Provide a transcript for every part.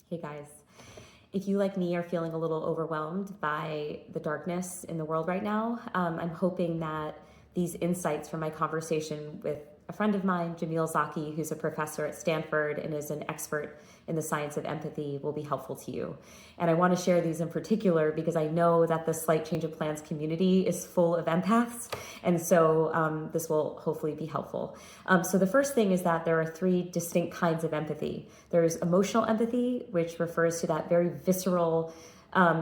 Hey guys, if you like me are feeling a little overwhelmed by the darkness in the world right now, I'm hoping that these insights from my conversation with a friend of mine, Jamil Zaki, who's a professor at Stanford and is an expert in the science of empathy, will be helpful to you. And I want to share these in particular because I know that the Slight Change of Plans community is full of empaths, and so this will hopefully be helpful. So the first thing is that there are three distinct kinds of empathy. There's emotional empathy, which refers to that very visceral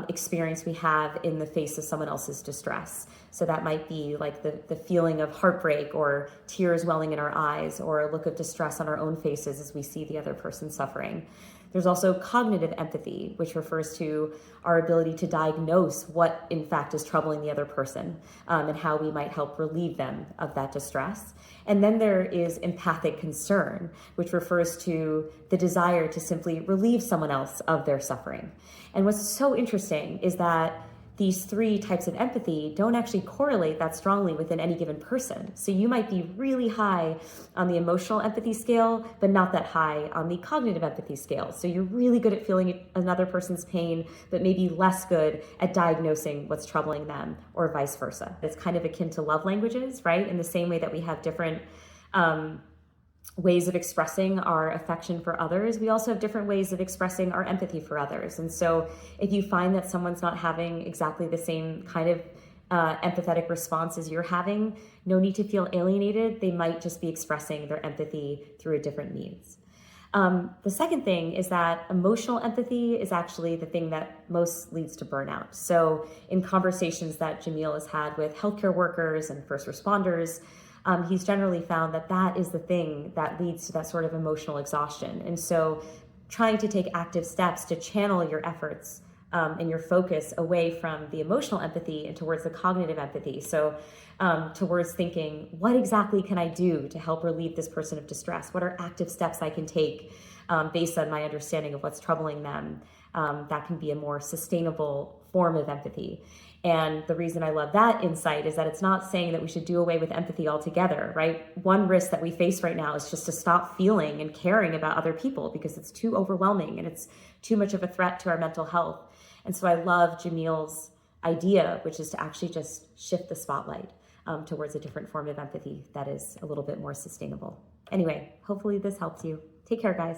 experience we have in the face of someone else's distress. So that might be like the feeling of heartbreak or tears welling in our eyes or a look of distress on our own faces as we see the other person suffering. There's also cognitive empathy, which refers to our ability to diagnose what in fact is troubling the other person and how we might help relieve them of that distress. And then there is empathic concern, which refers to the desire to simply relieve someone else of their suffering. And what's so interesting is that these three types of empathy don't actually correlate that strongly within any given person. So you might be really high on the emotional empathy scale, but not that high on the cognitive empathy scale. So you're really good at feeling another person's pain, but maybe less good at diagnosing what's troubling them, or vice versa. It's kind of akin to love languages, right? In the same way that we have different ways of expressing our affection for others, we also have different ways of expressing our empathy for others. And so if you find that someone's not having exactly the same kind of empathetic response as you're having, no need to feel alienated. They might just be expressing their empathy through a different means. The second thing is that emotional empathy is actually the thing that most leads to burnout. So in conversations that Jamil has had with healthcare workers and first responders, he's generally found that that is the thing that leads to that sort of emotional exhaustion. And so trying to take active steps to channel your efforts and your focus away from the emotional empathy and towards the cognitive empathy. So towards thinking, what exactly can I do to help relieve this person of distress? What are active steps I can take based on my understanding of what's troubling them? That can be a more sustainable form of empathy. And the reason I love that insight is that it's not saying that we should do away with empathy altogether, right? One risk that we face right now is just to stop feeling and caring about other people because it's too overwhelming and it's too much of a threat to our mental health. And so I love Jamil's idea, which is to actually just shift the spotlight towards a different form of empathy that is a little bit more sustainable. Anyway, hopefully this helps you. Take care, guys.